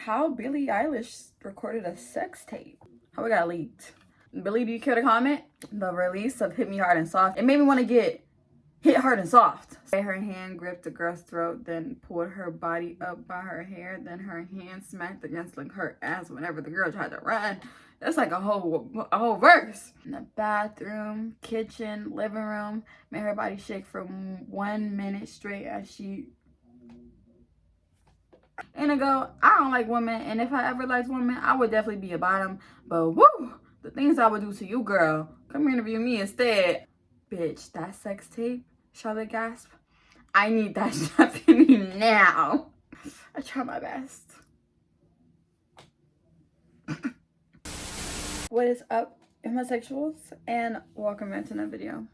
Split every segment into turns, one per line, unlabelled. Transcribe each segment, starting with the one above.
how Billie Eilish recorded a sex tape. How it got leaked. Billie, do you care to comment? The release of Hit Me Hard and Soft. It made me want to get hit hard and soft. Her hand gripped the girl's throat, then pulled her body up by her hair, then her hand smacked against like her ass whenever the girl tried to run. That's like a whole verse. In the bathroom, kitchen, living room, made her body shake for 1 minute straight as she... Indigo, I don't like women, and if I ever liked women, I would definitely be a bottom. But woo, the things I would do to you, girl. Come interview me instead. Bitch, that sex tape, Charlotte gasped. I need that shit happening now. I try my best. What is up, homosexuals, and welcome back to another video.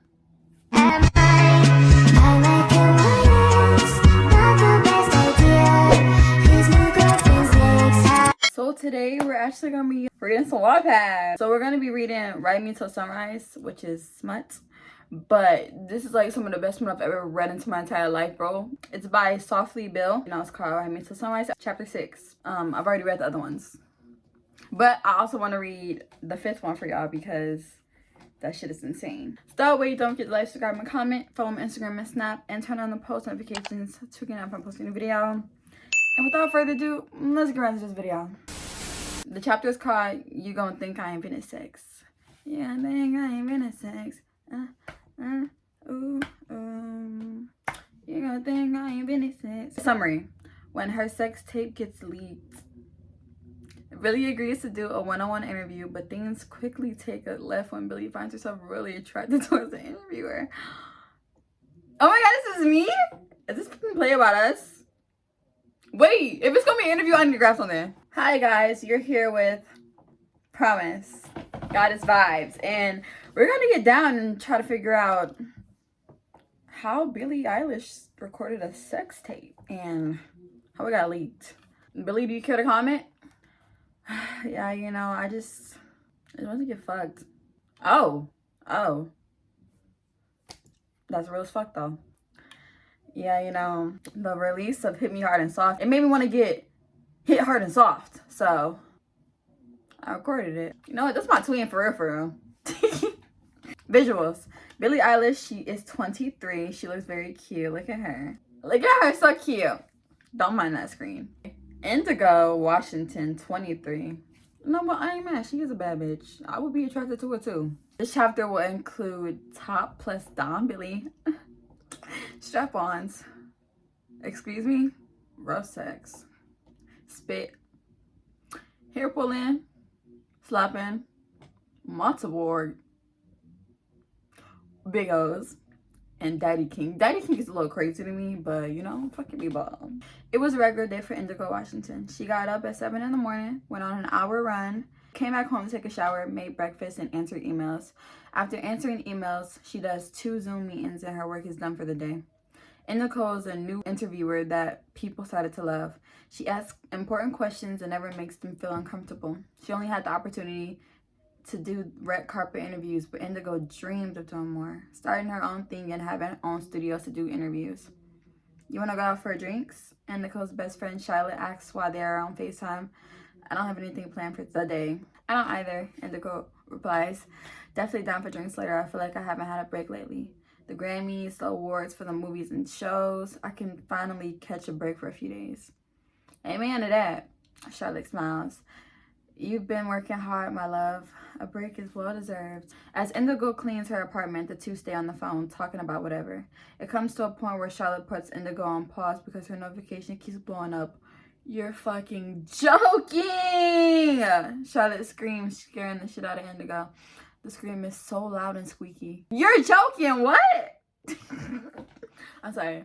So today we're actually gonna be reading some Wattpad. So we're gonna be reading Write Me Till Sunrise, which is smut. But this is like some of the best one I've ever read into my entire life, bro. It's by Softly Bill. You know, it's called Write Me Till Sunrise, chapter 6. I've already read the other ones. But I also want to read the 5th one for y'all because that shit is insane. So that way you don't forget to like, subscribe, and comment. Follow my Instagram and Snap. And turn on the post notifications to get up on posting a video. And without further ado, let's get right into this video. The chapter is called You Gonna Think I Invented Sex. Yeah, I think I invented sex. You gonna think I invented sex. Summary. When her sex tape gets leaked, Billie agrees to do a one-on-one interview, but things quickly take a left when Billie finds herself really attracted towards the interviewer. Oh my god, this is me? Is this fucking Play About Us? Wait, if it's gonna be an interview, I need to grab something. Hi guys, you're here with Promise. God is Vibes. And we're gonna get down and try to figure out how Billie Eilish recorded a sex tape and how it got leaked. Billie, do you care to comment? Yeah, you know, I just want to get fucked. Oh. That's real as fuck though. Yeah, you know, the release of Hit Me Hard and Soft, it made me want to get hit hard and soft. So I recorded it. You know what? That's my twin for real. Visuals. Billie Eilish, she is 23. She looks very cute. Look at her. Look at her, so cute. Don't mind that screen. Indigo, Washington, 23. No, but I ain't mad. She is a bad bitch. I would be attracted to her too. This chapter will include top plus Dom Billie, strap-ons, excuse me, rough sex, spit, hair pulling, slapping, multiple big O's, and Daddy King. Daddy King is a little crazy to me, but you know, fucking me bum. It was a regular day for Indigo, Washington. She got up at 7 in the morning, went on an hour run, came back home to take a shower, made breakfast, and answered emails. After answering emails, she does 2 Zoom meetings and her work is done for the day. Indigo is a new interviewer that people started to love. She asks important questions and never makes them feel uncomfortable. She only had the opportunity to do red carpet interviews, but Indigo dreamed of doing more, starting her own thing and having her own studios to do interviews. You want to go out for drinks? Indigo's best friend Charlotte asks why they are on FaceTime. I don't have anything planned for the day. I don't either, Indigo replies. Definitely down for drinks later. I feel like I haven't had a break lately. The Grammys, the awards for the movies and shows. I can finally catch a break for a few days. Amen to that. Charlotte smiles. You've been working hard, my love. A break is well deserved. As Indigo cleans her apartment, the two stay on the phone, talking about whatever. It comes to a point where Charlotte puts Indigo on pause because her notification keeps blowing up. You're fucking joking! Charlotte screams, scaring the shit out of Indigo. The scream is so loud and squeaky. You're joking, what? I'm sorry.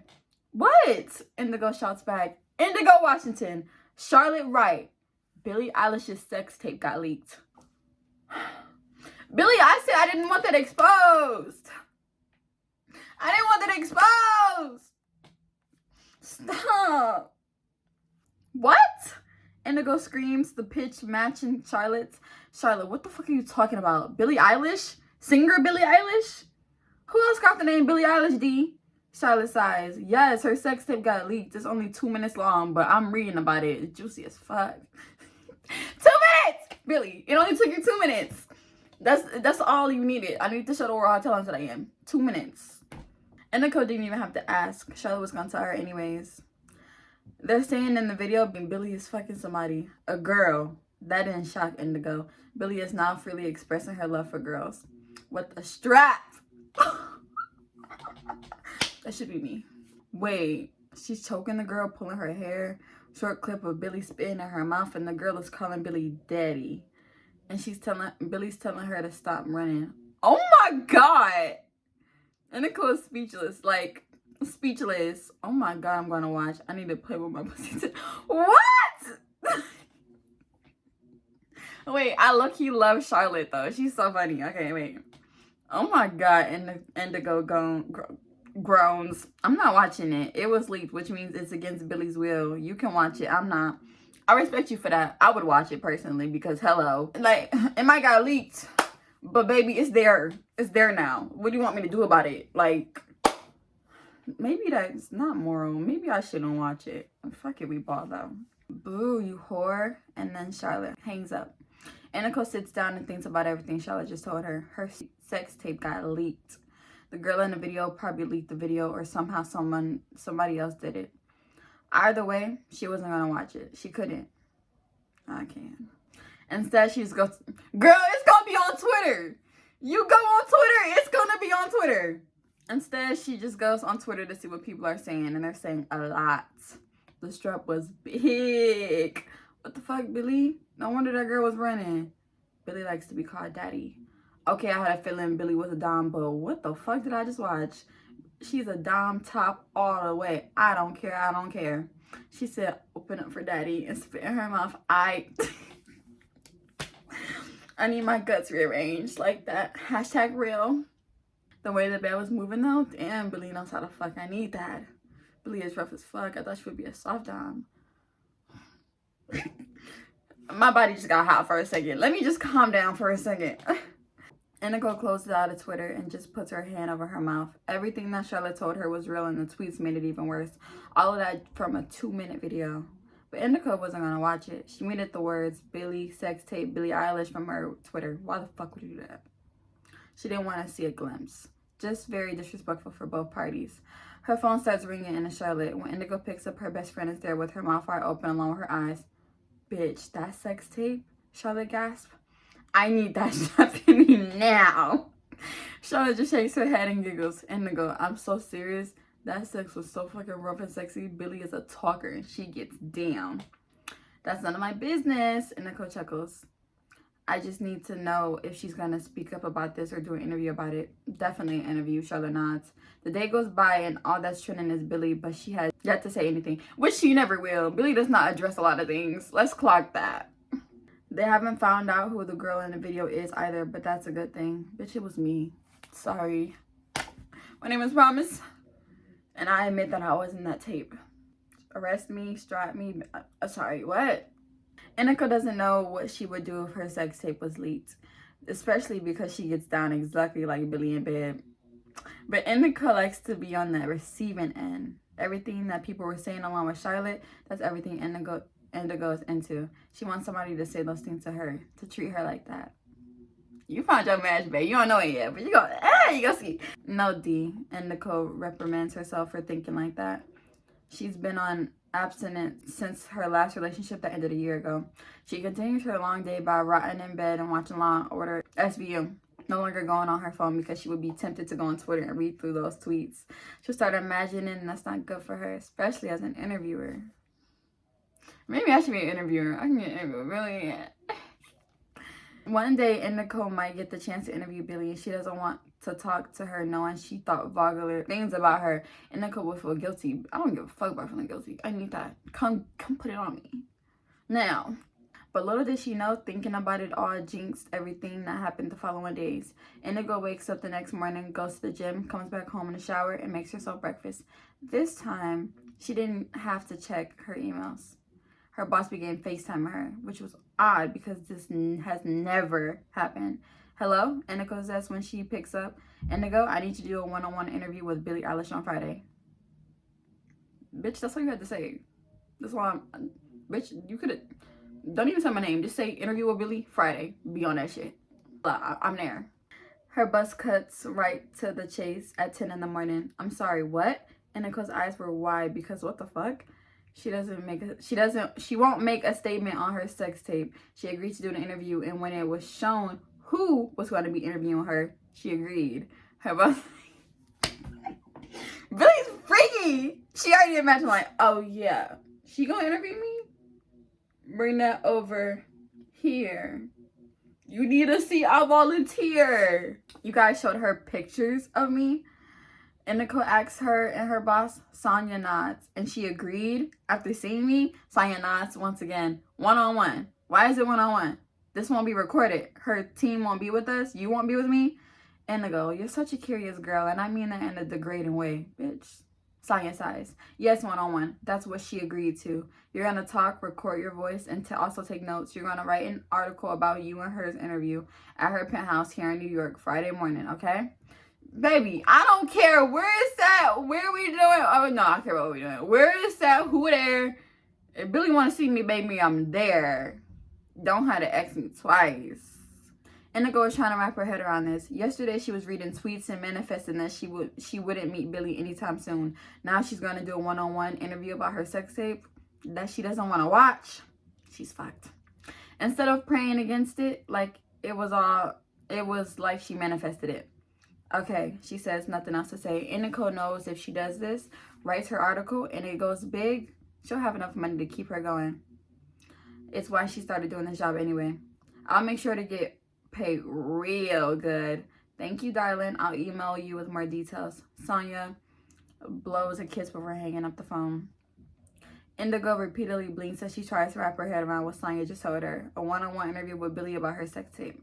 What? Indigo shouts back. Indigo, Washington. Charlotte Wright. Billie Eilish's sex tape got leaked. Billie, I said I didn't want that exposed. I didn't want that exposed. Stop. What? Indigo screams, the pitch matching Charlotte's. Charlotte, what the fuck are you talking about? Billie Eilish? Singer Billie Eilish? Who else got the name Billie Eilish, D? Charlotte sighs. Yes, her sex tape got leaked. It's only 2 minutes long, but I'm reading about it. It's juicy as fuck. 2 minutes! Billy, it only took you 2 minutes. That's all you needed. I need to show the world how talented I am. 2 minutes. And Nicole didn't even have to ask. Charlotte was gonna tell her anyways. They're saying in the video, Billy is fucking somebody. A girl. That didn't shock Indigo. Billie is now freely expressing her love for girls. What the strap? That should be me. Wait, she's choking the girl, pulling her hair. Short clip of Billie spitting in her mouth, and the girl is calling Billie daddy. And Billie's telling her to stop running. Oh my god! And Nicole is speechless. Like, speechless. Oh my god, I'm gonna watch. I need to play with my pussy. What? Wait, I low-key love Charlotte though. She's so funny. Okay, wait. Oh my god, and Indigo groans. I'm not watching it. It was leaked, which means it's against Billie's will. You can watch it. I'm not. I respect you for that. I would watch it personally because hello. Like, it might got leaked, but baby, it's there. It's there now. What do you want me to do about it? Like, maybe that's not moral. Maybe I shouldn't watch it. Fuck it, we ball though. Boo, you whore. And then Charlotte hangs up. Nicole sits down and thinks about everything Charlotte just told her. Her sex tape got leaked. The girl in the video probably leaked the video, or somehow somebody else did it. Either way, she wasn't gonna watch it. She couldn't. I can. Instead, she just goes, girl, it's gonna be on Twitter. You go on Twitter, it's gonna be on Twitter. Instead, she just goes on Twitter to see what people are saying, and they're saying a lot. The strap was big. What the fuck, Billie? No wonder that girl was running. Billie likes to be called daddy. Okay, I had a feeling Billie was a dom, but what the fuck did I just watch? She's a dom top all the way. I don't care. I don't care. She said, open up for daddy and spit in her mouth. I need my guts rearranged like that. Hashtag real. The way the bed was moving though, damn, Billie knows how to fuck. I need that. Billie is rough as fuck. I thought she would be a soft dom. My body just got hot for a second. Let me just calm down for a second. And Nicole closes out of Twitter and just puts her hand over her mouth. Everything that Charlotte told her was real, and the tweets made it even worse. All of that from a 2-minute video. But Indigo wasn't going to watch it. She muted the words, Billie, sex tape, Billie Eilish from her Twitter. Why the fuck would you do that? She didn't want to see a glimpse. Just very disrespectful for both parties. Her phone starts ringing and it's Charlotte. When Indigo picks up, her best friend is there with her mouth wide open along with her eyes. Bitch, that sex tape? Charlotte gasped. I need that happening now. Charlotte just shakes her head and giggles. Indigo, I'm so serious. That sex was so fucking rough and sexy. Billie is a talker and she gets down. That's none of my business. Indigo chuckles. I just need to know if she's going to speak up about this or do an interview about it. Definitely an interview, Charlotte nods. The day goes by and all that's trending is Billie, but she has yet to say anything, which she never will. Billie does not address a lot of things. Let's clock that. They haven't found out who the girl in the video is either, but that's a good thing. Bitch, it was me. Sorry. My name is Promise, and I admit that I was in that tape. Arrest me, strap me. Sorry, what? Indigo doesn't know what she would do if her sex tape was leaked, especially because she gets down exactly like Billie in bed. But Indigo likes to be on the receiving end. Everything that people were saying along with Charlotte, that's everything Indigo is into. She wants somebody to say those things to her, to treat her like that. You found your match, babe. You don't know it yet, but you go see. No, D. Indigo reprimands herself for thinking like that. She's been on abstinence since her last relationship that ended a year ago. She continues her long day by rotting in bed and watching Law & Order SVU. No longer going on her phone because she would be tempted to go on Twitter and read through those tweets. She'll start imagining that's not good for her, especially as an interviewer. Maybe I should be an interviewer. I can be an interviewer, really. One day, Indigo might get the chance to interview Billie, and she doesn't want to talk to her knowing she thought vulgar things about her. Indigo will feel guilty. I don't give a fuck about feeling guilty. I need that. Come put it on me. Now, but little did she know, thinking about it all jinxed everything that happened the following days. Indigo wakes up the next morning, goes to the gym, comes back home in the shower, and makes herself breakfast. This time, she didn't have to check her emails. Her boss began FaceTiming her, which was odd because this has never happened. Hello? Indigo says when she picks up. Indigo, I need you to do a one-on-one interview with Billie Eilish on Friday. Bitch, that's all you had to say. That's why bitch, you could've, don't even say my name. Just say interview with Billie Friday. Be on that shit. I'm there. Her bus cuts right to the chase at 10 in the morning. I'm sorry, what? Indigo's eyes were wide because what the fuck? She won't make a statement on her sex tape. She agreed to do an interview, and when it was shown who was going to be interviewing her, she agreed. Her bus Billie's freaky. She already imagined like, oh yeah, she gonna interview me? Bring that over here. You need to see, I'll volunteer. You guys showed her pictures of me. Indigo asked her and her boss, Sonya nods, and she agreed. After seeing me, Sonya nods once again. One-on-one. Why is it one-on-one? This won't be recorded. Her team won't be with us. You won't be with me. Indigo, you're such a curious girl, and I mean that in a degrading way, bitch. Sonya sighs. Yes, one-on-one. That's what she agreed to. You're going to talk, record your voice, and to also take notes. You're going to write an article about you and her's interview at her penthouse here in New York Friday morning, okay? Baby, I don't care. Where is that? Where are we doing? Oh, no, I care what we're doing. Where is that? Who there? If Billie want to see me, baby, I'm there. Don't have to ask me twice. Indigo was trying to wrap her head around this. Yesterday, she was reading tweets and manifesting that she wouldn't meet Billie anytime soon. Now she's going to do a one-on-one interview about her sex tape that she doesn't want to watch. She's fucked. Instead of praying against it, like it was like she manifested it. Okay, she says, nothing else to say. Indigo knows if she does this, writes her article, and it goes big, she'll have enough money to keep her going. It's why she started doing this job anyway. I'll make sure to get paid real good. Thank you, darling. I'll email you with more details. Sonya blows a kiss before hanging up the phone. Indigo repeatedly blinks as she tries to wrap her head around what Sonya just told her. A one-on-one interview with Billie about her sex tape.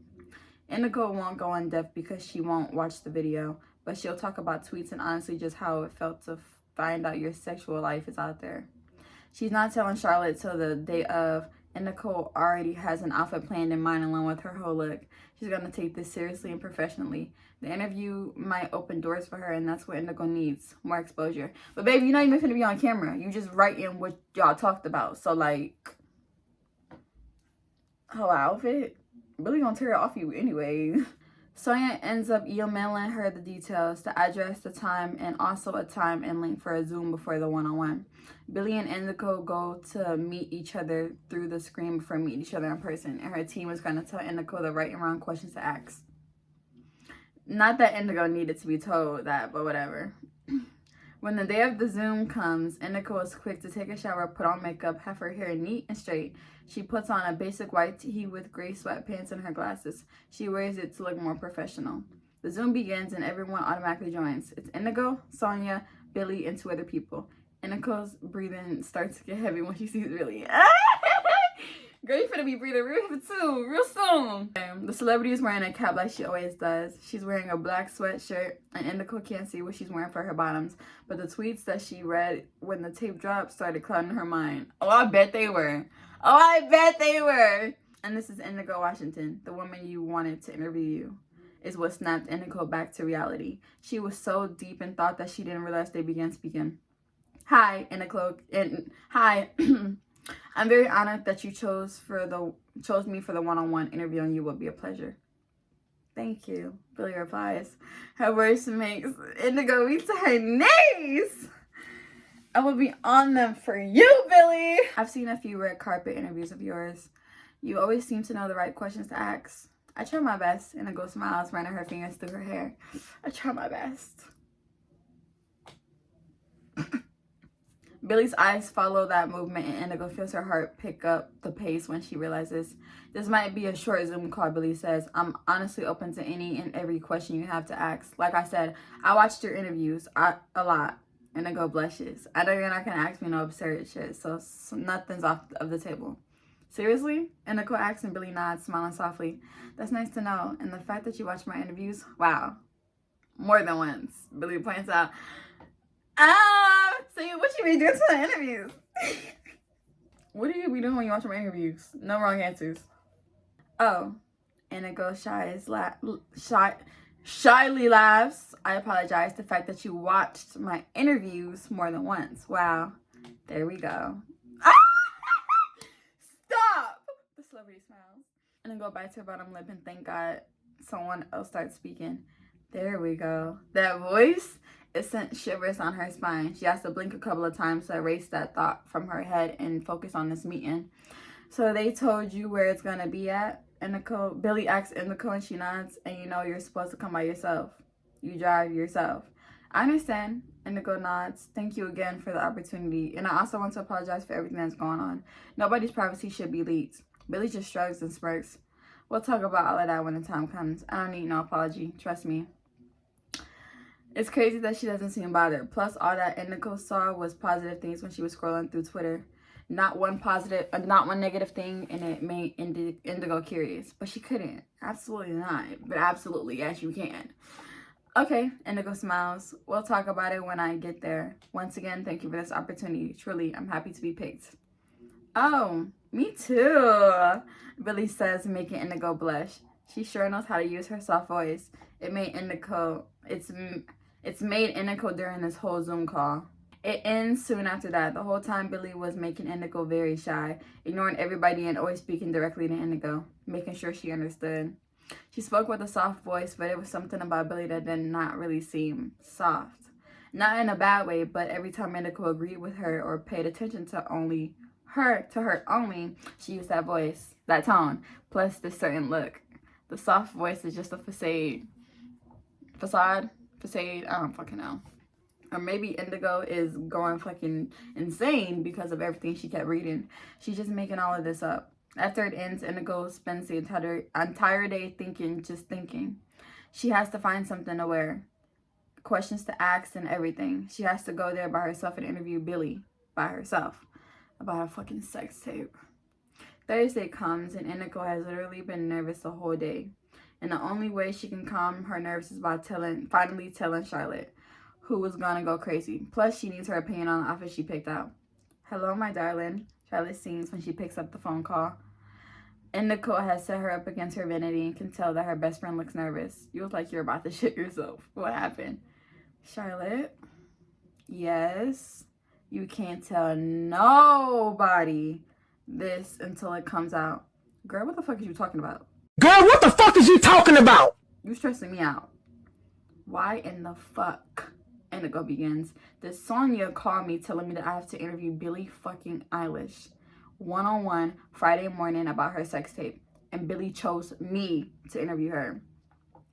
Indigo won't go in depth because she won't watch the video, but she'll talk about tweets and honestly just how it felt to find out your sexual life is out there. She's not telling Charlotte till the day of. Indigo already has an outfit planned in mind along with her whole look. She's going to take this seriously and professionally. The interview might open doors for her, and that's what Indigo needs. More exposure. But baby, you're not even finna be on camera. You just writing what y'all talked about. So like, whole outfit, Billie gonna tear it off you anyway. Sonya ends up emailing her the details, the address, the time, and also a time and link for a Zoom before the one-on-one. Billie and Indigo go to meet each other through the screen before meeting each other in person, and her team is going to tell Indigo the right and wrong questions to ask. Not that Indigo needed to be told that, but whatever. When the day of the Zoom comes, Indigo is quick to take a shower, put on makeup, have her hair neat and straight. She puts on a basic white tee with gray sweatpants and her glasses. She wears it to look more professional. The Zoom begins and everyone automatically joins. It's Indigo, Sonya, Billie, and two other people. Indigo's breathing starts to get heavy when she sees Billie. Girl, you finna be breathing real heavy too, real soon. The celebrity is wearing a cap like she always does. She's wearing a black sweatshirt, and Indigo can't see what she's wearing for her bottoms. But the tweets that she read when the tape dropped started clouding her mind. Oh, I bet they were. Oh, I bet they were. And this is Indigo Washington, the woman you wanted to interview you, is what snapped Indigo back to reality. She was so deep in thought that she didn't realize they began speaking. Hi, Indigo, and hi. I'm very honored that you chose me for the one-on-one interview, and you will be a pleasure. Thank you. Billie replies. Her words makes Indigo weak to her knees. I will be on them for you, Billie. I've seen a few red carpet interviews of yours. You always seem to know the right questions to ask. I try my best. Indigo smiles, running her fingers through her hair. I try my best. Billie's eyes follow that movement, and Indigo feels her heart pick up the pace when she realizes this might be a short Zoom call. Billie says, I'm honestly open to any and every question you have to ask. Like I said, I watched your interviews a lot. Indigo blushes. I know you're not going to ask me no absurd shit, so nothing's off of the table. Seriously? Indigo asks, and Billie nods, smiling softly. That's nice to know. And the fact that you watch my interviews, wow. More than once. Billie points out, so what you be doing to the interviews? What do you be doing when you watch my interviews? No wrong answers. Oh, Indigo shyly laughs. I apologize. The fact that you watched my interviews more than once. Wow. There we go. Stop! The celebrity smiles. And then go back to her bottom lip and thank God someone else starts speaking. There we go. That voice, it sent shivers on her spine. She has to blink a couple of times to erase that thought from her head and focus on this meeting. So they told you where it's gonna be at. Indigo, Billie asks Indigo and she nods, and you know you're supposed to come by yourself. You drive yourself. I understand. Indigo nods. Thank you again for the opportunity. And I also want to apologize for everything that's going on. Nobody's privacy should be leaked. Billie just shrugs and smirks. We'll talk about all of that when the time comes. I don't need no apology. Trust me. It's crazy that she doesn't seem bothered. Plus, all that Indigo saw was positive things when she was scrolling through Twitter. Not one negative thing, and it made Indigo curious. But she couldn't. Absolutely not. But absolutely, yes, you can. Okay, Indigo smiles. We'll talk about it when I get there. Once again, thank you for this opportunity. Truly, I'm happy to be picked. Oh, me too, Billie says, making Indigo blush. She sure knows how to use her soft voice. It's made Indigo during this whole Zoom call. It ends soon after that. The whole time, Billie was making Indigo very shy, ignoring everybody and always speaking directly to Indigo, making sure she understood. She spoke with a soft voice, but it was something about Billie that did not really seem soft. Not in a bad way, but every time Indigo agreed with her or paid attention to her only, she used that voice, that tone, plus this certain look. The soft voice is just a facade, I don't fucking know. Or maybe Indigo is going fucking insane because of everything she kept reading. She's just making all of this up. After it ends, Indigo spends the entire day thinking. She has to find something to wear, questions to ask and everything. She has to go there by herself and interview Billie by herself about a fucking sex tape. Thursday comes and Indigo has literally been nervous the whole day. And the only way she can calm her nerves is by finally telling Charlotte, who was gonna go crazy. Plus, she needs her opinion on the outfit she picked out. Hello, my darling, Charlotte sings when she picks up the phone call. Indigo has set her up against her vanity and can tell that her best friend looks nervous. You look like you're about to shit yourself. What happened? Charlotte? Yes? You can't tell nobody this until it comes out. Girl, what the fuck is you talking about?
Girl, what the fuck is you talking about?
You stressing me out. Why in the fuck? Indigo begins. This Sonia called me telling me that I have to interview Billie fucking Eilish one-on-one Friday morning about her sex tape. And Billie chose me to interview her.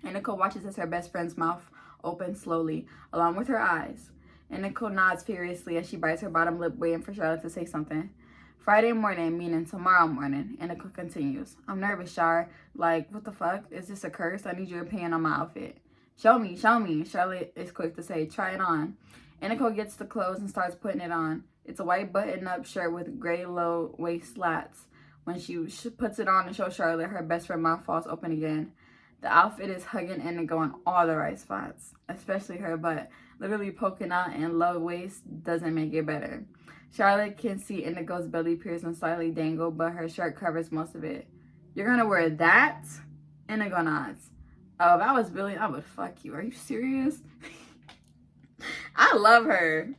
Indigo watches as her best friend's mouth opens slowly, along with her eyes. Indigo nods furiously as she bites her bottom lip, waiting for Charlotte to say something. Friday morning, meaning tomorrow morning. Indigo continues. I'm nervous, Char. Like, what the fuck? Is this a curse? I need your opinion on my outfit. Show me. Charlotte is quick to say, try it on. Indigo gets the clothes and starts putting it on. It's a white button-up shirt with gray low-waist slats. When she puts it on and shows Charlotte, her best friend's mouth falls open again. The outfit is hugging Indigo in all the right spots, especially her butt. Literally poking out and low waist doesn't make it better. Charlotte can see Indigo's belly pierce and slightly dangle, but her shirt covers most of it. You're gonna wear that? Indigo nods. Oh, if I was Billie, I would fuck you. Are you serious? I love her.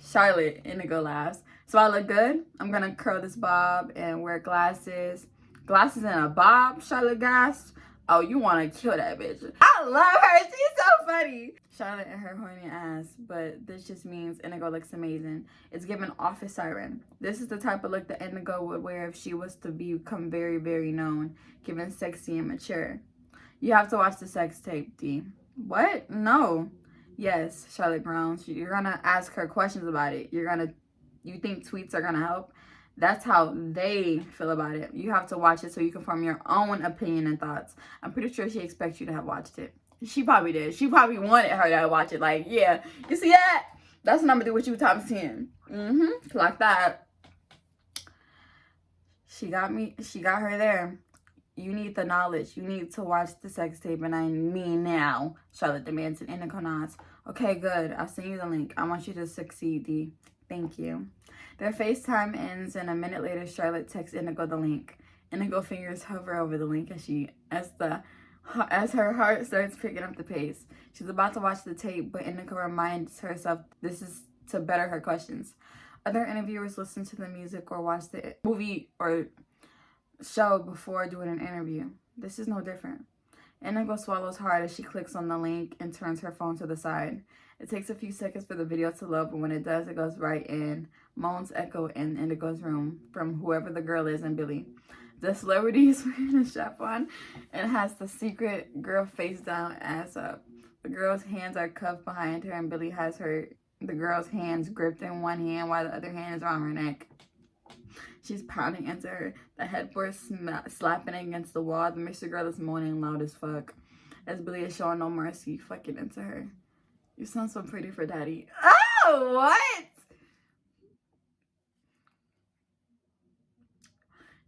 Charlotte, Indigo laughs. So I look good? I'm gonna curl this bob and wear glasses. Glasses and a bob? Charlotte gasped. Oh, you wanna kill that bitch. I love her. She's so funny. Charlotte and her horny ass, but this just means Indigo looks amazing. It's giving office siren. This is the type of look that Indigo would wear if she was to become very, very known, given sexy and mature. You have to watch the sex tape, D. What? No. Yes, Charlotte groans. You're gonna ask her questions about it. You think tweets are gonna help? That's how they feel about it. You have to watch it so you can form your own opinion and thoughts. I'm pretty sure she expects you to have watched it. She probably did. She probably wanted her to watch it. Like, yeah, you see that? That's what I'm gonna do with you times 10. Like that. She got her there. You need the knowledge. You need to watch the sex tape, and I mean now. Charlotte demands, and Indigo nods. Okay, good. I'll send you the link. I want you to succeed, D. Thank you. Their FaceTime ends, and a minute later, Charlotte texts Indigo the link. Indigo fingers hover over the link as her heart starts picking up the pace. She's about to watch the tape, but Indigo reminds herself this is to better her questions. Other interviewers listen to the music or watch the movie or show before doing an interview. This is no different. Indigo swallows hard as she clicks on the link and turns her phone to the side. It takes a few seconds for the video to load, but when it does, it goes right in. Moans echo in Indigo's room from whoever the girl is and Billie. The celebrity is wearing a strap on and has the secret girl face down, ass up. The girl's hands are cuffed behind her, and Billie has the girl's hands gripped in one hand while the other hand is around her neck. She's pounding into her, the headboard slapping against the wall. The mystery girl is moaning loud as fuck as Billie is showing no mercy, fucking into her. You sound so pretty for daddy. Oh, what?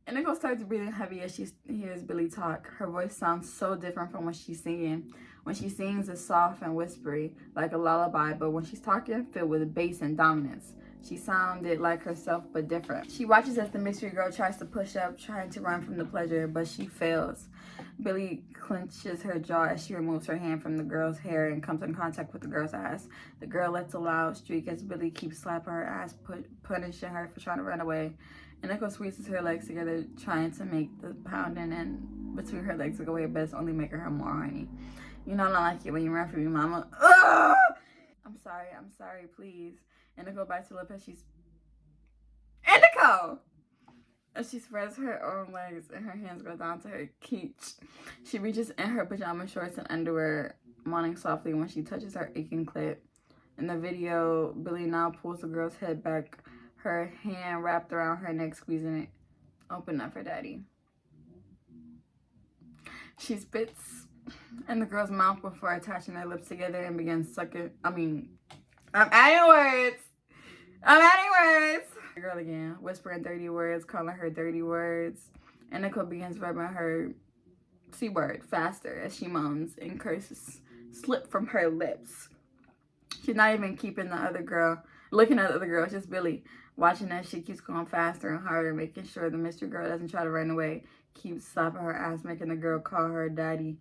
Indigo starts breathing heavy as she hears Billie talk. Her voice sounds so different from when she's singing. When she sings, it's soft and whispery, like a lullaby, but when she's talking, filled with bass and dominance. She sounded like herself, but different. She watches as the mystery girl tries to push up, trying to run from the pleasure, but she fails. Billie clenches her jaw as she removes her hand from the girl's hair and comes in contact with the girl's ass. The girl lets a loud shriek as Billie keeps slapping her ass, punishing her for trying to run away. Indigo squeezes her legs together, trying to make the pounding and between her legs go away, but it's only making her more horny. You know I don't like it when you run from your mama. Ugh! I'm sorry, please. Indigo bites her lip as she's... Indigo! As she spreads her own legs and her hands go down to her quiche. She reaches in her pajama shorts and underwear, moaning softly when she touches her aching clit. In the video, Billie now pulls the girl's head back, her hand wrapped around her neck, squeezing it open up for daddy. She spits in the girl's mouth before attaching their lips together and begins sucking. I'm adding words. The girl again, whispering dirty words, calling her dirty words. Indigo begins rubbing her C-word faster as she moans and curses slip from her lips. She's not even looking at the other girl, it's just Billie. Watching as she keeps going faster and harder, making sure the mystery girl doesn't try to run away. Keeps slapping her ass, making the girl call her daddy.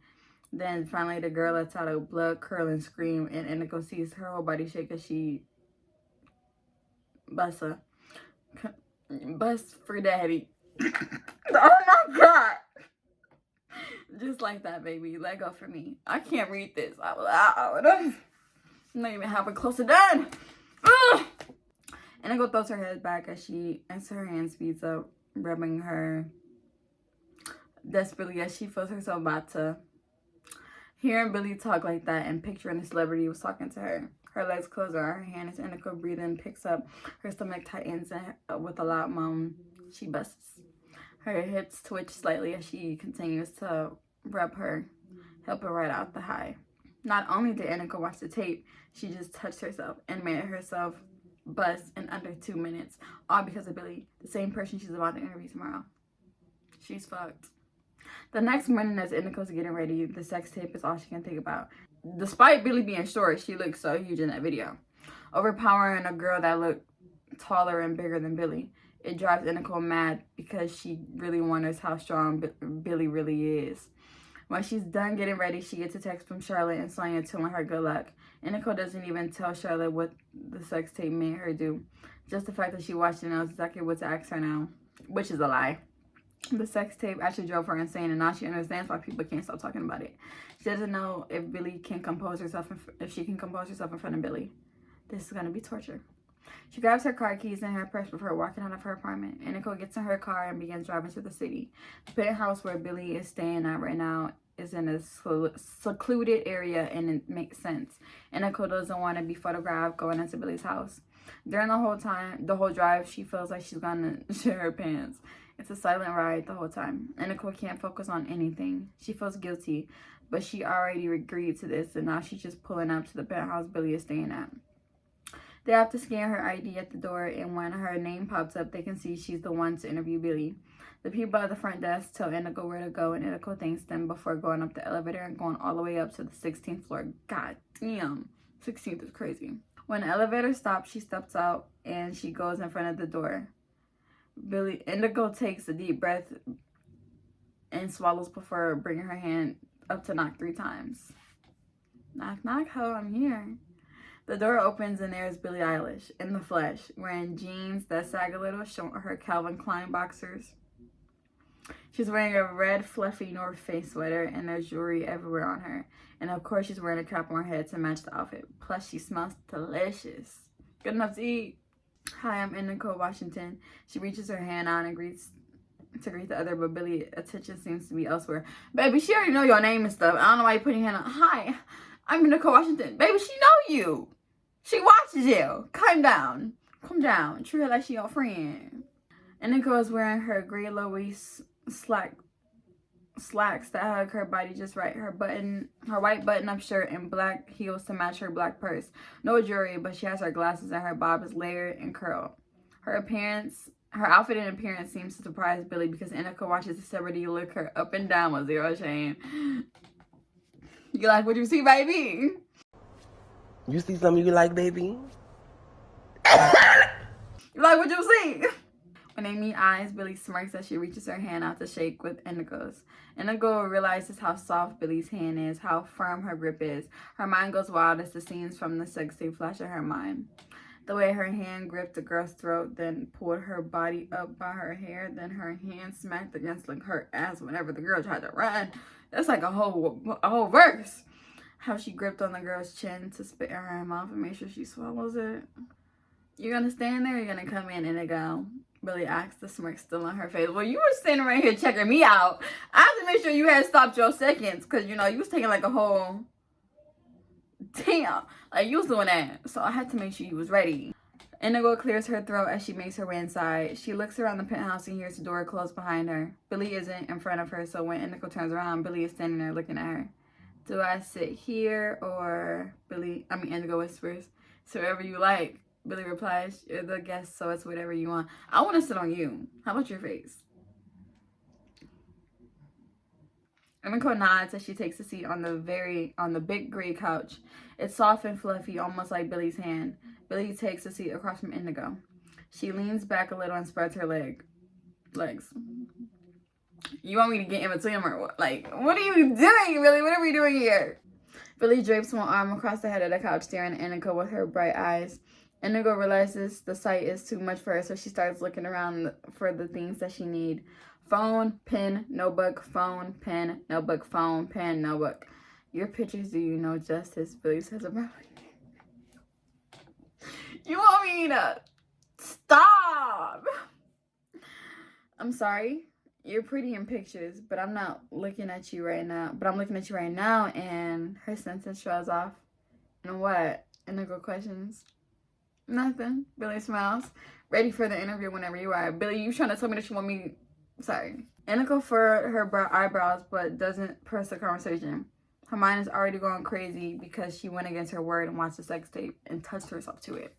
Then finally the girl lets out a blood-curdling scream, and Indigo sees her whole body shake as she busts for daddy. Oh my god! Just like that, baby. Let go for me. I can't read this out loud. I'm not even halfway close to done. Ugh! Indigo throws her head back as her hand speeds up, rubbing her desperately as she feels herself about to. Hearing Billie talk like that and picturing the celebrity was talking to her. Her legs close on her hand as Indigo breathing picks up. Her stomach tightens and with a loud moan, she busts. Her hips twitch slightly as she continues to rub her, helping right out the high. Not only did Indigo watch the tape, she just touched herself and made herself bust in under 2 minutes. All because of Billie, the same person she's about to interview tomorrow. She's fucked. The next morning as Indigo's getting ready, the sex tape is all she can think about. Despite Billie being short, she looks so huge in that video. Overpowering a girl that looked taller and bigger than Billie. It drives Indigo mad because she really wonders how strong Billie really is. When she's done getting ready, she gets a text from Charlotte and Sonia telling her good luck. Indigo doesn't even tell Charlotte what the sex tape made her do. Just the fact that she watched it knows exactly what to ask her now, which is a lie. The sex tape actually drove her insane, and now she understands why people can't stop talking about it. She doesn't know if she can compose herself in front of Billie. This is gonna be torture. She grabs her car keys and her purse before walking out of her apartment. Indigo gets in her car and begins driving to the city. The penthouse where Billie is staying at right now is in a secluded area, and it makes sense. Indigo doesn't want to be photographed going into Billie's house. During the whole drive, she feels like she's gonna shit her pants. It's a silent ride the whole time. Indigo can't focus on anything. She feels guilty, but she already agreed to this, and now she's just pulling up to the penthouse Billie is staying at. They have to scan her ID at the door, and when her name pops up, they can see she's the one to interview Billie. The people at the front desk tell Indigo where to go, and Indigo thanks them before going up the elevator and going all the way up to the 16th floor. God damn, 16th is crazy. When the elevator stops, she steps out, and she goes in front of the door. Indigo takes a deep breath and swallows before bringing her hand up to knock 3 times. Knock, knock, ho, I'm here. The door opens and there's Billie Eilish in the flesh, wearing jeans that sag a little, showing her Calvin Klein boxers. She's wearing a red, fluffy North Face sweater, and there's jewelry everywhere on her. And of course, she's wearing a cap on her head to match the outfit. Plus, she smells delicious. Good enough to eat. Hi, I'm Indigo Washington. She reaches her hand out and greets the other, but Billie's attention seems to be elsewhere. Baby, she already know your name and stuff. I don't know why you're putting your hand on. Hi, I'm Indigo Washington. Baby, she know you. She watches you. Calm down. Calm down. Treat her like she your friend. Indigo is wearing her gray low-waist slacks that hug her body just right. Her white button-up shirt and black heels to match her black purse. No jewelry, but she has her glasses and her bob is layered and curled. Her outfit and appearance seems to surprise Billie because Indigo watches the celebrity look her up and down with zero shame. You like what you see, baby?
You see something you like, baby?
You like what you see? When they meet eyes, Billie smirks as she reaches her hand out to shake with Indigo's. Indigo realizes how soft Billie's hand is, how firm her grip is. Her mind goes wild as the scenes from the sex tape flash in her mind. The way her hand gripped the girl's throat, then pulled her body up by her hair, then her hand smacked against like her ass whenever the girl tried to run. That's like a whole verse. How she gripped on the girl's chin to spit in her mouth and make sure she swallows it. You gonna stand there or you gonna come in, Indigo? Billie asked, the smirk still on her face. Well, you were standing right here checking me out. I have to make sure you had stopped your seconds because, you know, you was taking like a whole... Damn. Like, you was doing that. So I had to make sure you was ready. Indigo clears her throat as she makes her way inside. She looks around the penthouse and hears the door close behind her. Billie isn't in front of her, so when Indigo turns around, Billie is standing there looking at her. Do I sit here or... Indigo whispers, so wherever you like. Billie replies, you're the guest, so it's whatever you want. I want to sit on you. How about your face? Indigo nods as she takes a seat on the big gray couch. It's soft and fluffy, almost like Billie's hand. Billie takes a seat across from Indigo. She leans back a little and spreads her legs. You want me to get in between them or what? Like, what are you doing, Billie? What are we doing here? Billie drapes one arm across the head of the couch, staring at Indigo with her bright eyes. Indigo realizes the sight is too much for her, so she starts looking around for the things that she needs. Phone, pen, notebook, phone, pen, notebook, phone, pen, notebook. Your pictures do you no justice, Billie says about it. You want me to stop? I'm sorry. You're pretty in pictures, but I'm not looking at you right now. But I'm looking at you right now, and her sentence trails off. And what? Indigo questions. Nothing. Billie smiles. Ready for the interview whenever you are. Billie, you trying to tell me that you want me... Sorry. Indigo furrowed her eyebrows, but doesn't press the conversation. Her mind is already going crazy because she went against her word and watched the sex tape and touched herself to it.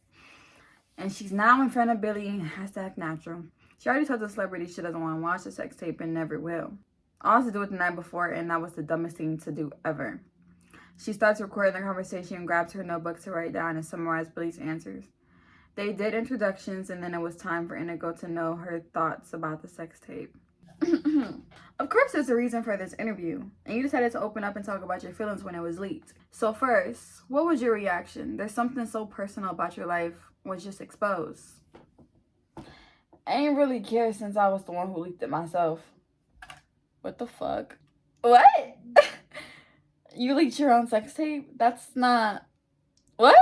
And she's now in front of Billie and has to act natural. She already told the celebrity she doesn't want to watch the sex tape and never will. All to do it the night before, and that was the dumbest thing to do ever. She starts recording the conversation and grabs her notebook to write down and summarize Billie's answers. They did introductions, and then it was time for Indigo to know her thoughts about the sex tape. Of course there's a reason for this interview, and you decided to open up and talk about your feelings when it was leaked. So first, what was your reaction? There's something so personal about your life was just exposed. I ain't really care since I was the one who leaked it myself. What the fuck? What? You leaked your own sex tape? That's not... What?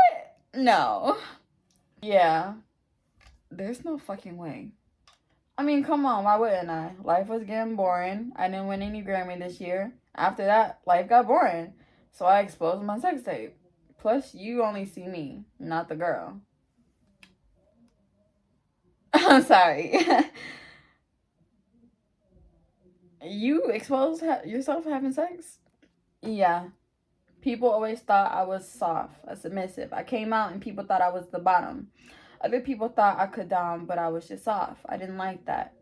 No. Yeah. There's no fucking way. I mean, come on, why wouldn't I? Life was getting boring. I didn't win any Grammy this year. After that, life got boring. So I exposed my sex tape. Plus, you only see me, not the girl. I'm sorry. You exposed yourself having sex? Yeah. People always thought I was soft, submissive. I came out and people thought I was the bottom. Other people thought I could dom, but I was just soft. I didn't like that.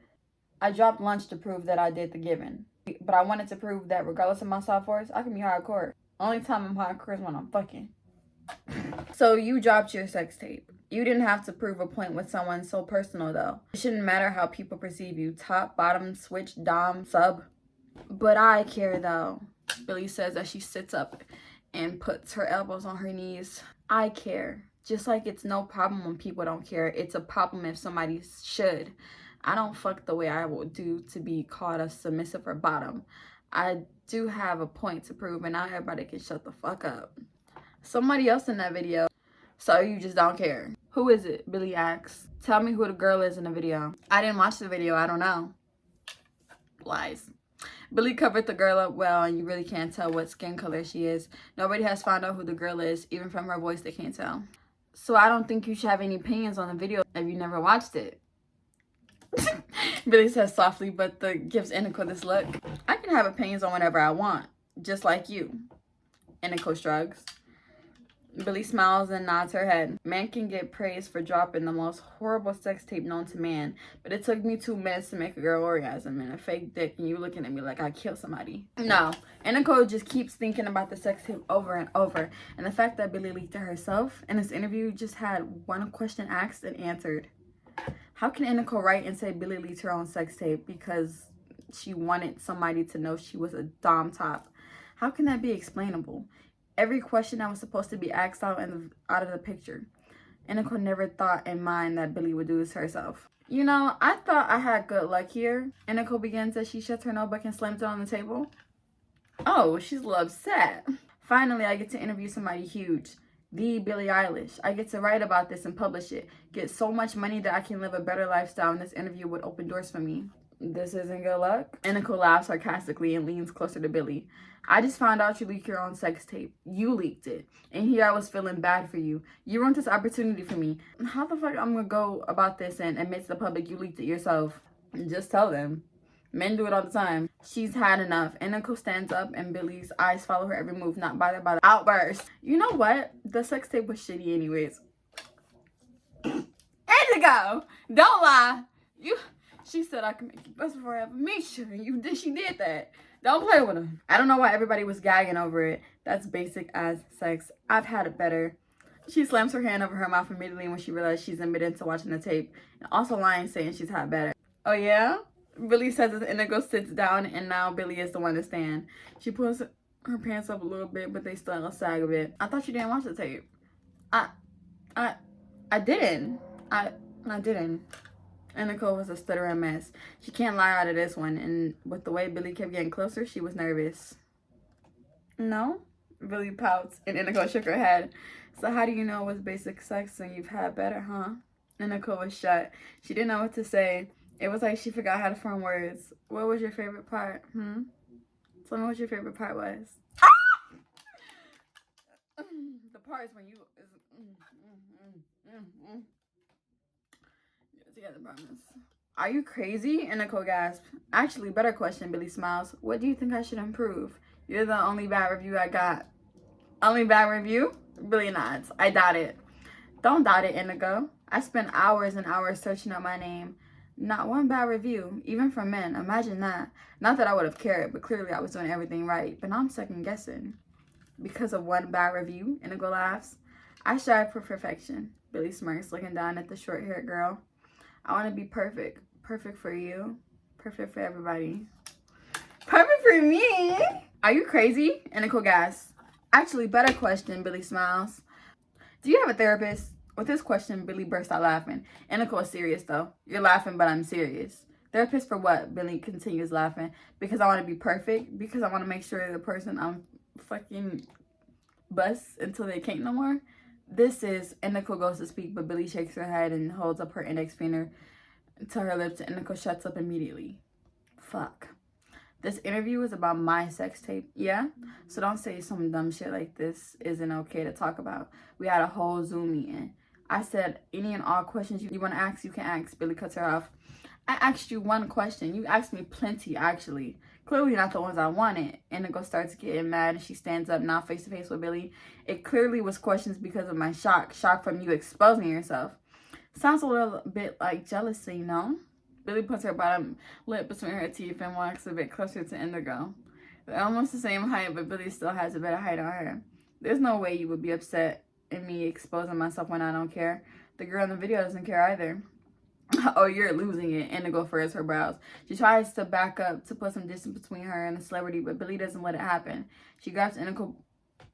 I dropped lunch to prove that I did the giving. But I wanted to prove that regardless of my soft voice, I can be hardcore. Only time I'm hardcore is when I'm fucking. So you dropped your sex tape. You didn't have to prove a point with someone so personal though. It shouldn't matter how people perceive you. Top, bottom, switch, dom, sub. But I care though. Billie says as she sits up and puts her elbows on her knees. I care. Just like it's no problem when people don't care. It's a problem if somebody should. I don't fuck the way I would do to be called a submissive or bottom. I do have a point to prove, and now everybody can shut the fuck up. Somebody else in that video. So you just don't care. Who is it? Billie asks. Tell me who the girl is in the video. I didn't watch the video. I don't know. Lies. Billie covered the girl up well, and you really can't tell what skin color she is. Nobody has found out who the girl is. Even from her voice, they can't tell. So I don't think you should have any opinions on the video if you never watched it. Billie says softly, but gives Iniko this look. I can have opinions on whatever I want, just like you. Iniko shrugs. Billie smiles and nods her head. Man can get praised for dropping the most horrible sex tape known to man, but it took me 2 minutes to make a girl orgasm and a fake dick, and you looking at me like I killed somebody. No, Iniko just keeps thinking about the sex tape over and over, and the fact that Billie leaked it herself in this interview just had one question asked and answered. How can Iniko write and say Billie leaked her own sex tape because she wanted somebody to know she was a dom top? How can that be explainable? Every question that was supposed to be asked out of the picture. Iniko never thought in mind that Billie would do this herself. You know, I thought I had good luck here. Iniko begins as she shuts her notebook and slams it on the table. Oh, she's a little upset. Finally, I get to interview somebody huge. The Billie Eilish. I get to write about this and publish it. Get so much money that I can live a better lifestyle, and this interview would open doors for me. This isn't good luck. Iniko laughs sarcastically and leans closer to Billie. I just found out you leaked your own sex tape. You leaked it. And here I was feeling bad for you. You ruined this opportunity for me. How the fuck I'm gonna go about this and admit to the public you leaked it yourself? Just tell them. Men do it all the time. She's had enough. Iniko stands up and Billie's eyes follow her every move, not bothered by the outburst. You know what? The sex tape was shitty anyways. Indigo! Don't lie! She said I can make you best before I ever meet you. She did that. Don't play with her. I don't know why everybody was gagging over it. That's basic as sex. I've had it better. She slams her hand over her mouth immediately when she realized she's admitted to watching the tape. And also lying, saying she's had better. Oh yeah? Billie says as Indigo sits down, and now Billie is the one to stand. She pulls her pants up a little bit, but they still sag a bit. I thought you didn't watch the tape. I didn't. I didn't. Indigo was a stuttering mess. She can't lie out of this one, and with the way Billie kept getting closer, she was nervous. No? Billie pouts, and Indigo shook her head. So how do you know it was basic sex and you've had better, huh? Indigo was shut. She didn't know what to say. It was like she forgot how to form words. What was your favorite part? Tell me what your favorite part was. The part is when you... Together, promise. Are you crazy? Iniko gasped. Actually, better question, Billie smiles. What do you think I should improve? You're the only bad review I got. Only bad review? Billie nods. I doubt it. Don't doubt it, Indigo. I spent hours and hours searching up my name. Not one bad review, even from men. Imagine that. Not that I would have cared, but clearly I was doing everything right. But now I'm second guessing. Because of one bad review, Indigo laughs. I strive for perfection. Billie smirks, looking down at the short-haired girl. I want to be perfect. Perfect for you. Perfect for everybody. Perfect for me? Are you crazy? Indigo gasps. Actually, better question, Billie smiles. Do you have a therapist? With this question, Billie burst out laughing. Indigo is serious, though. You're laughing, but I'm serious. Therapist for what? Billie continues laughing. Because I want to be perfect. Because I want to make sure the person I'm fucking bust until they can't no more. This is... Indigo goes to speak, but Billie shakes her head and holds up her index finger to her lips. Indigo shuts up immediately. Fuck. This interview is about my sex tape, yeah? So don't say some dumb shit like this isn't okay to talk about. We had a whole Zoom meeting. I said any and all questions you want to ask, you can ask. Billie cuts her off. I asked you one question. You asked me plenty, actually. Clearly not the ones I wanted. Indigo starts getting mad and she stands up, now face to face with Billie. It clearly was questions because of my shock. Shock from you exposing yourself. Sounds a little bit like jealousy, you know? Billie puts her bottom lip between her teeth and walks a bit closer to Indigo. They're almost the same height, but Billie still has a better height on her. There's no way you would be upset at me exposing myself when I don't care. The girl in the video doesn't care either. Oh, you're losing it. Indigo furrows her brows. She tries to back up to put some distance between her and the celebrity, but Billie doesn't let it happen. She grabs Indigo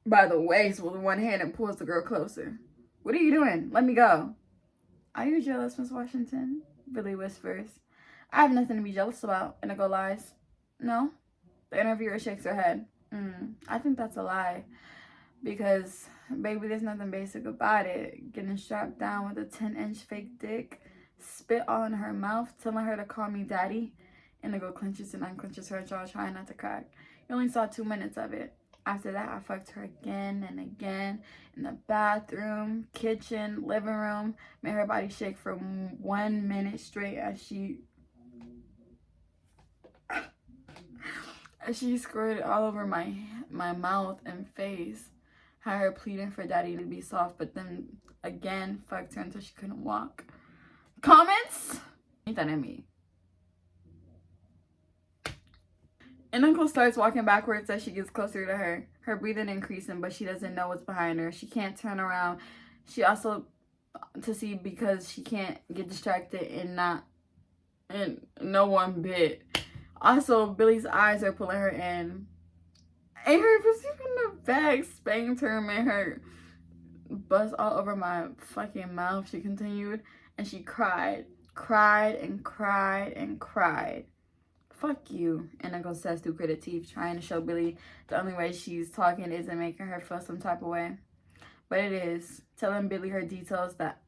by the waist with one hand and pulls the girl closer. What are you doing? Let me go. Are you jealous, Miss Washington? Billie whispers. I have nothing to be jealous about. Indigo lies. No? The interviewer shakes her head. I think that's a lie. Because, baby, there's nothing basic about it. Getting strapped down with a 10-inch fake dick, spit all in her mouth, telling her to call me daddy. Indigo clenches and unclenches her jaw, trying not to crack. You only saw 2 minutes of it. After that, I fucked her again and again in the bathroom, kitchen, living room, made her body shake for 1 minute straight as she squirted all over my mouth and face. Had her pleading for daddy to be soft, but then again fucked her until she couldn't walk. Comments? Ain't that in me? Indigo starts walking backwards as she gets closer to her. Her breathing increasing, but she doesn't know what's behind her. She can't turn around. She also to see because she can't get distracted and no one bit. Also, Billie's eyes are pulling her in. And her pussy from the back spanked her, made her buzz all over my fucking mouth. She continued, and she cried and cried and cried. Fuck you, Indigo says through gritted teeth, trying to show Billie the only way she's talking isn't making her feel some type of way. But it is. Telling Billie her details that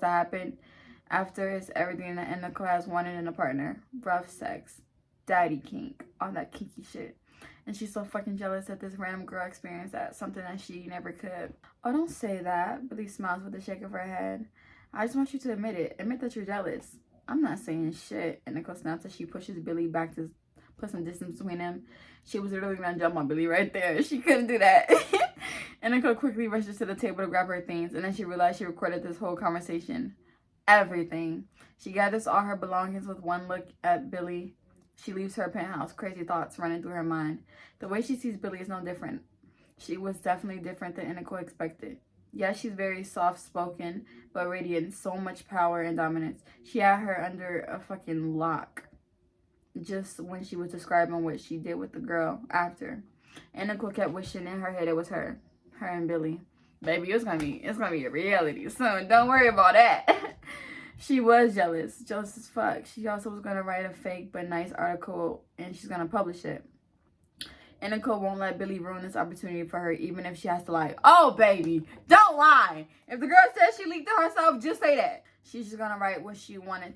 happened after is everything that Indigo has wanted in a partner. Rough sex, daddy kink, all that kinky shit. And she's so fucking jealous that this random girl experienced that, something that she never could. Oh, don't say that. Billie smiles with a shake of her head. I just want you to admit it. Admit that you're jealous. I'm not saying shit. Indigo snaps as she pushes Billie back to put some distance between them. She was literally gonna jump on Billie right there. She couldn't do that. Indigo quickly rushes to the table to grab her things, and then she realized she recorded this whole conversation. Everything. She gathers all her belongings with one look at Billie. She leaves her penthouse, crazy thoughts running through her mind. The way she sees Billie is no different. She was definitely different than Indigo expected. Yes, she's very soft-spoken, but radiant so much power and dominance. She had her under a fucking lock. Just when she was describing what she did with the girl after. Indigo kept wishing in her head it was her and Billie. Baby, it's gonna be a reality soon. Don't worry about that. She was jealous as fuck. She also was gonna write a fake but nice article and she's gonna publish it. Indigo won't let Billie ruin this opportunity for her, even if she has to lie. Oh, baby, don't lie. If the girl says she leaked it herself, just say that. She's just gonna write what she wanted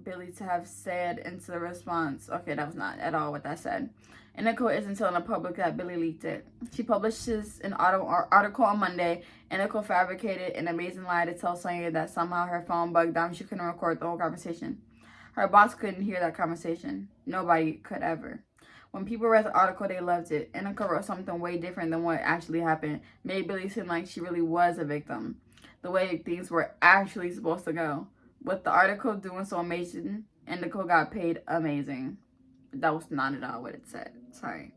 Billie to have said into the response. Okay, that was not at all what that said. Indigo isn't telling the public that Billie leaked it. She publishes an article on Monday. Indigo fabricated an amazing lie to tell Sonya that somehow her phone bugged down. She couldn't record the whole conversation. Her boss couldn't hear that conversation. Nobody could ever. When people read the article, they loved it. Indigo wrote something way different than what actually happened. Made Billie seem like she really was a victim. The way things were actually supposed to go. With the article doing so amazing, Indigo got paid amazing. That was not at all what it said. Sorry.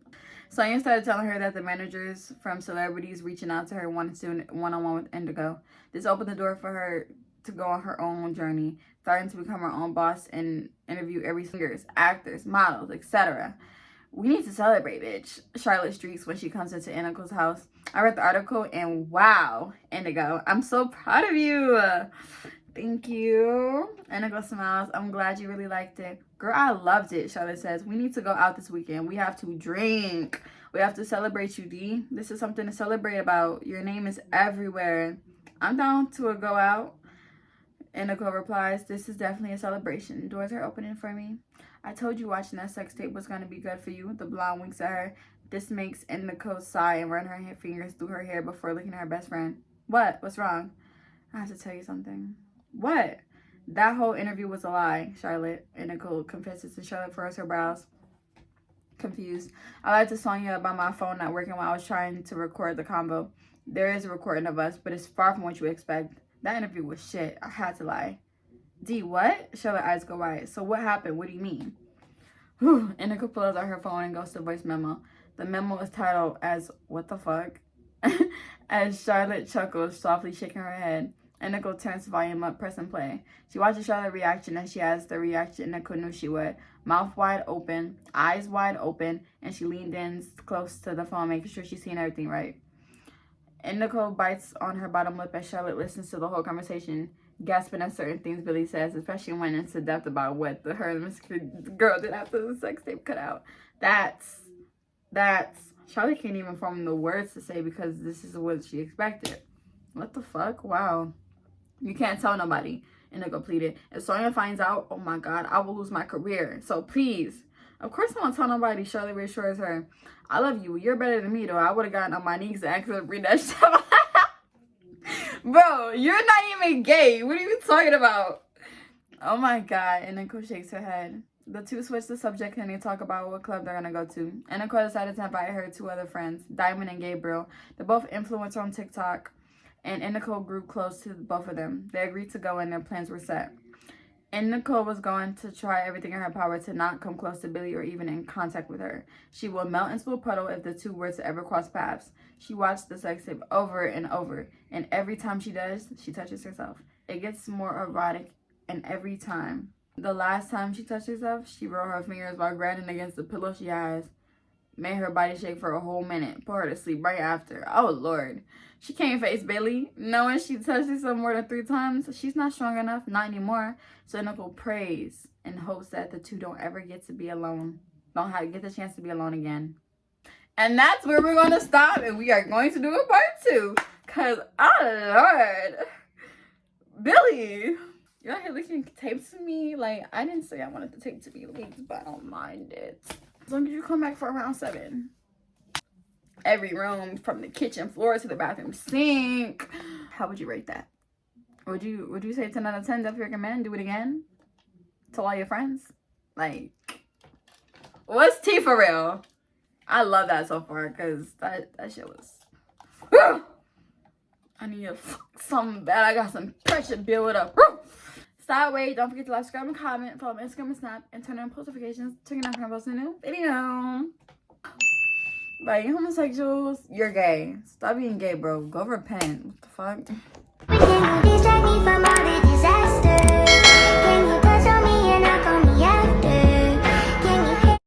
Sonya started telling her that the managers from celebrities reaching out to her wanted to do one-on-one with Indigo. This opened the door for her to go on her own journey, starting to become her own boss and interview every singers, actors, models, etc. We need to celebrate, bitch. Charlotte streaks when she comes into Indigo's house. I read the article and wow, Indigo, I'm so proud of you. Thank you. Indigo smiles. I'm glad you really liked it. Girl, I loved it, Charlotte says. We need to go out this weekend. We have to drink. We have to celebrate you, D. This is something to celebrate about. Your name is everywhere. I'm down to go out. Indigo replies, this is definitely a celebration. Doors are opening for me. I told you watching that sex tape was going to be good for you. The blonde winks at her. This makes Indigo sigh and run her fingers through her hair before looking at her best friend. What? What's wrong? I have to tell you something. What? That whole interview was a lie, Charlotte. Indigo confesses, and Charlotte furrows her brows. Confused. I lied to Sonya about my phone not working while I was trying to record the combo. There is a recording of us, but it's far from what you expect. That interview was shit. I had to lie. D, what? Charlotte's eyes go wide. So what happened? What do you mean? Whew. Indigo pulls out her phone and goes to voice memo. The memo is titled as, what the fuck? As Charlotte chuckles, softly shaking her head. And Nicole turns the volume up, press and play. She watches Charlotte's reaction, and she has the reaction Nicole knew she would. Mouth wide open, eyes wide open, and she leaned in close to the phone, making sure she's seeing everything right. And Nicole bites on her bottom lip as Charlotte listens to the whole conversation, gasping at certain things Billie says, especially when it's in depth about what her and the girl did after the sex tape cut out. That's Charlotte can't even form the words to say because this is what she expected. What the fuck? Wow. You can't tell nobody. And Nicole pleaded. If Sonia finds out, oh my God, I will lose my career. So please. Of course I won't tell nobody. Charlotte reassures her. I love you. You're better than me though. I would have gotten on my knees and asked her to read that shit. Bro, you're not even gay. What are you talking about? Oh my God. And Nicole shakes her head. The two switch the subject and they talk about what club they're gonna go to. And Nicole decided to invite her two other friends, Diamond and Gabriel. They're both influencers on TikTok. And Nicole grew close to both of them. They agreed to go and their plans were set. And Nicole was going to try everything in her power to not come close to Billie or even in contact with her. She would melt into a puddle if the two were to ever cross paths. She watched the sex tape over and over. And every time she does, she touches herself. It gets more erotic and every time. The last time she touched herself, she rolled her fingers while grinding against the pillow she has. Made her body shake for a whole minute. Put her to sleep right after. Oh, Lord. She can't face Billie. Knowing she touched herself more than 3 times, she's not strong enough. Not anymore. So Nicole prays and hopes that the two don't ever get to be alone. Don't get the chance to be alone again. And that's where we're going to stop. And we are going to do a part 2. Because, oh, Lord. Billie. You're out here looking tape to me. Like, I didn't say I wanted the tape to be leaked, but I don't mind it. As long as you come back for around 7. Every room from the kitchen floor to the bathroom sink. How would you rate that? Would you say 10 out of 10? Definitely recommend. Do it again. Tell all your friends. Like, what's tea for real? I love that so far because that shit was. I need to fuck something bad. I got some pressure build up. Stop, wait. Don't forget to like, subscribe, and comment. Follow my Instagram and Snap. And turn on post notifications. Turn on post a new video. Bye, you homosexuals. You're gay. Stop being gay, bro. Go repent. What the fuck?